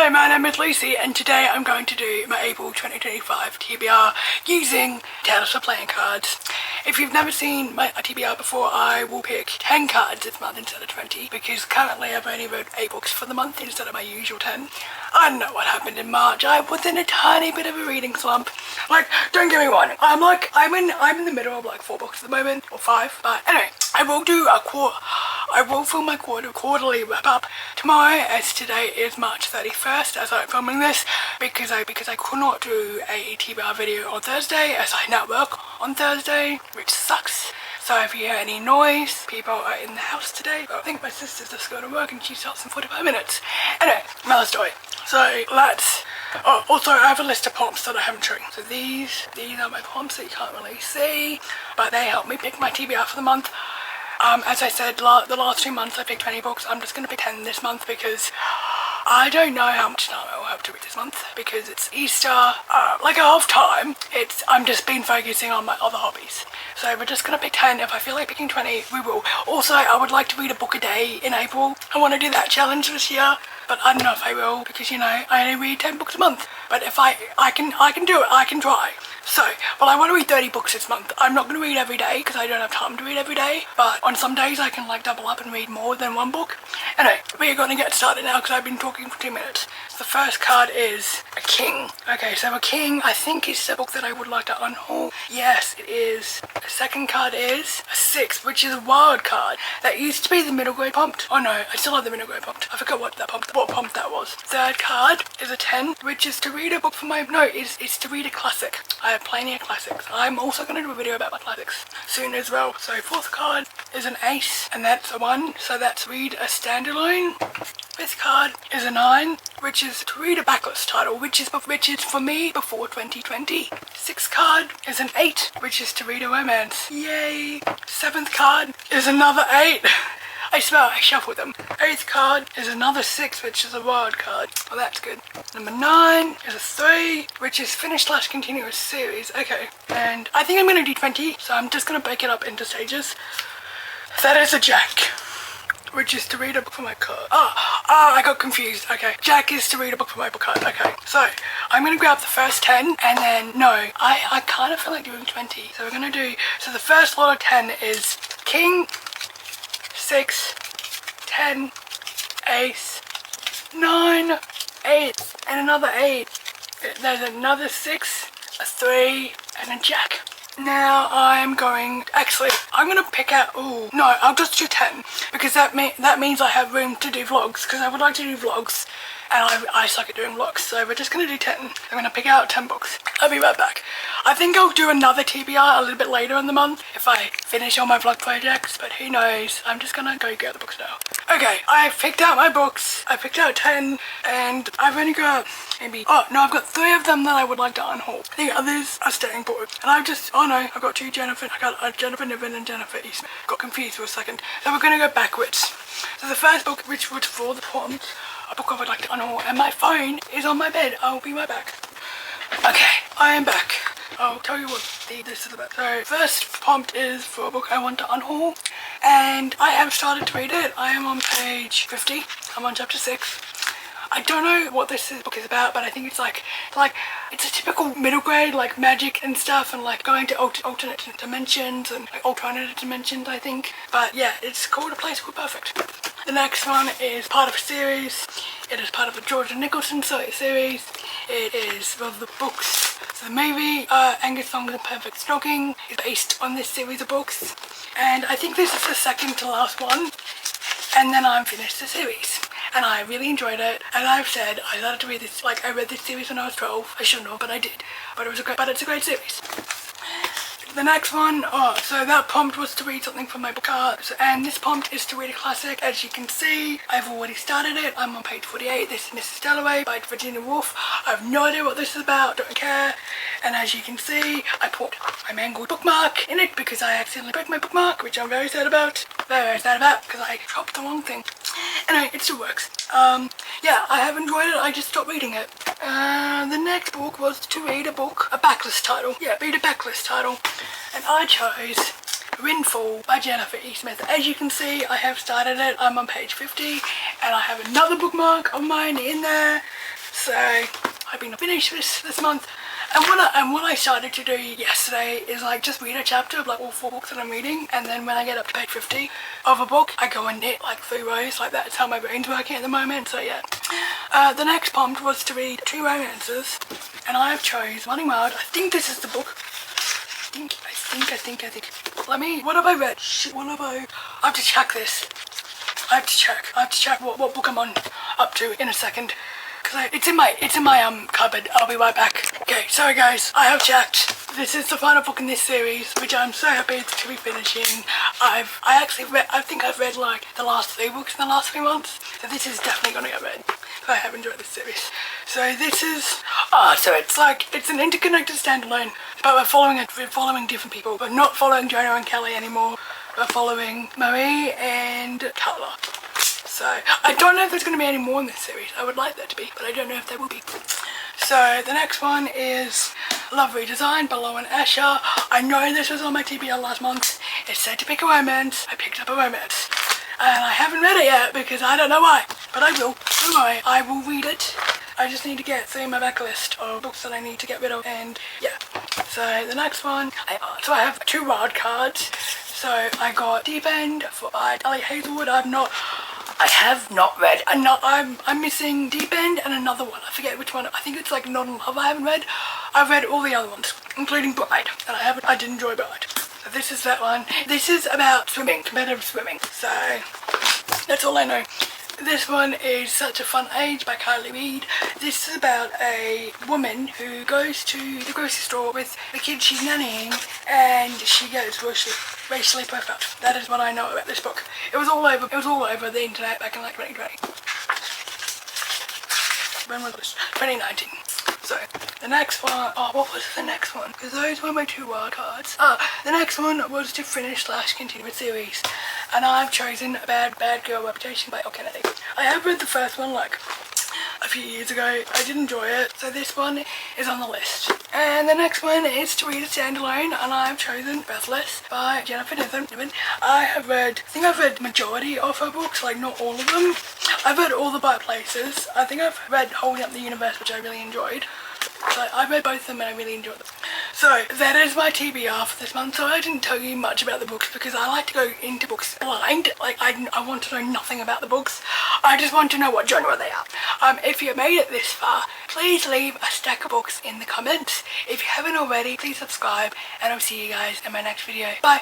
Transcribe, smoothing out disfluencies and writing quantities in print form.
Hello, my name is Lucy and today I'm going to do my April 2025 TBR using Tales of Playing cards. If you've never seen my TBR before, I will pick 10 cards this month instead of 20 because currently I've only read 8 books for the month instead of my usual 10. I don't know what happened in March. I was in a tiny bit of a reading slump. Like, don't get me wrong, I'm in the middle of like 4 books at the moment, or 5. But anyway, I will film my quarterly wrap up tomorrow, as today is March 31st as I'm filming this, because I could not do a TBR video on Thursday as I now work on Thursday, which sucks. So if you hear any noise, people are in the house today. I think my sister's just going to work and she starts in 45 minutes. Anyway, another story. So let's... Oh, also I have a list of prompts that I haven't shown. So these are my prompts that you can't really see, but they help me pick my TBR for the month. As I said, the last 2 months I picked 20 books. I'm just going to pick 10 this month because I don't know how much time I will have to read this month because it's Easter, like a half time. I'm just been focusing on my other hobbies. So we're just going to pick 10. If I feel like picking 20, we will. Also, I would like to read a book a day in April. I want to do that challenge this year, but I don't know if I will because, you know, I only read 10 books a month. But if I can do it, I can try. So, well, I want to read 30 books this month. I'm not going to read every day because I don't have time to read every day. But on some days I can like double up and read more than 1 book. Anyway, we're going to get started now because I've been talking for 2 minutes. So the first card is a king. Okay, so a king, I think, is a book that I would like to unhaul. Yes, it is. The second card is a 6, which is a wild card. That used to be the middle grade prompt. Oh no, I still have the middle grade prompt. I forgot what prompt that was. Third card is a 10, which is to read a book for my... No, it's to read a classic. I have plenty of classics. I'm also going to do a video about my classics soon as well. So fourth card is an ace, and that's a 1, so that's read a standalone. Fifth card is a 9, which is to read a backlist title, which is for me before 2020. Sixth card is an 8, which is to read a romance. Yay! Seventh card is another 8. I swear I shuffled them. Eighth card is another 6, which is a wild card. Well, that's good. Number 9 is a 3, which is finish/continuous series. Okay, and I think I'm going to do 20, so I'm just going to break it up into stages. That is a jack, which is to read a book for my card. I got confused. Okay, jack is to read a book for my book card. Okay, so I'm going to grab the first 10 and then, no, I kind of feel like doing 20. So we're going to do, so the first lot of 10 is king, 6, 10, ace, 9, 8, and another 8. There's another 6, a 3, and a jack. Now I'm going to pick out, I'll just do 10 because that means I have room to do vlogs because I would like to do vlogs and I suck at doing vlogs, so we're just going to do 10. I'm going to pick out 10 books. I'll be right back. I think I'll do another TBR a little bit later in the month if I finish all my vlog projects, but who knows. I'm just going to go get the books now. Okay, I've picked out my books. I picked out 10 and I've only got I've got 3 of them that I would like to unhaul. The others are staying put. And I've got 2 Jennifer. I got Jennifer Niven and Jennifer Eastman. Got confused for a second. So we're going to go backwards. So the first book, which was for the prompt, a book I would like to unhaul, and my phone is on my bed. I'll be right back. Okay, I am back. I'll tell you what this is about. So first prompt is for a book I want to unhaul, and I have started to read it. I am on page 50. I'm on chapter 6. I don't know what this book is about, but I think it's like it's a typical middle grade, like magic and stuff, and like going to alternate dimensions and like alternative dimensions, I think. But yeah, it's called A Place Called Perfect. The next one is part of a series. It is part of the Georgia Nicholson series. It is of the books. So the movie Angus Thongs and Perfect Snogging is based on this series of books, and I think this is the second to last one. And then I'm finished the series. And I really enjoyed it. As I've said, I started to read this, I read this series when I was 12. I shouldn't have, but I did. But it's a great series. The next one, so that prompt was to read something from my book cards, and this prompt is to read a classic. As you can see, I've already started it. I'm on page 48. This is Mrs. Dalloway by Virginia Woolf. I have no idea what this is about, don't care. And as you can see, I put my mangled bookmark in it because I accidentally broke my bookmark, which I'm very sad about. Very sad about because I dropped the wrong thing. Anyway, it still works. Yeah, I have enjoyed it. I just stopped reading it. The next book was to read a backlist title. Yeah, read a backlist title. And I chose Windfall by Jennifer Eastman. As you can see, I have started it. I'm on page 50 and I have another bookmark of mine in there. So hoping to finish this month. And what I started to do yesterday is like just read a chapter of like all 4 books that I'm reading, and then when I get up to page 50 of a book, I go and knit like 3 rows. Like that's how my brain's working at the moment. So yeah. The next prompt was to read 2 romances, and I have chose Running Wild. I think this is the book. I think. Let me. What have I read? Shit, what have I have to check this. I have to check what book I'm on up to in a second. Cause it's in my cupboard. I'll be right back. Okay, sorry guys, I have checked. This is the final book in this series, which I'm so happy to be finishing. I think I've read like the last 3 books in the last 3 months. So this is definitely gonna get read. So I have enjoyed this series. So this is, so it's an interconnected standalone, but we're following different people. We're not following Jonah and Kelly anymore. We're following Marie and Carla. So I don't know if there's going to be any more in this series. I would like there to be, but I don't know if there will be. So the next one is Love Redesigned by Lauren Asher. I know this was on my TBR last month. It said to pick a romance. I picked up a romance. And I haven't read it yet because I don't know why. But I will. Don't worry, I will read it. I just need to get through my backlist of books that I need to get rid of, and yeah. So the next one, I have 2 wild cards. So I got Deep End by Ali Hazelwood. I have not read. I'm missing Deep End and another one. I forget which one. I think it's like Not in Love I haven't read. I've read all the other ones, including Bride, and I did enjoy Bride. So this is that one. This is about swimming, competitive swimming. So that's all I know. This one is Such a Fun Age by Kylie Reid. This is about a woman who goes to the grocery store with the kid she's nannying, and she gets racially profiled. That is what I know about this book. It was all over the internet back in like 2020. When was this? 2019. So the next one, what was the next one? Because those were my 2 wild cards. The next one was to finish / continue the series, and I've chosen A Bad Girl Reputation by Elle Kennedy. I have read the first one like a few years ago. I did enjoy it, so this one is on the list. And the next one is to read a standalone, and I've chosen Breathless by Jennifer Niven. I think I've read the majority of her books, like not all of them. I've read all the By Places. I think I've read Holding Up the Universe, which I really enjoyed. So I read both of them and I really enjoyed them. So that is my TBR for this month. So I didn't tell you much about the books because I like to go into books blind. Like I want to know nothing about the books. I just want to know what genre they are. If you made it this far, please leave a stack of books in the comments. If you haven't already, please subscribe, and I'll see you guys in my next video. Bye.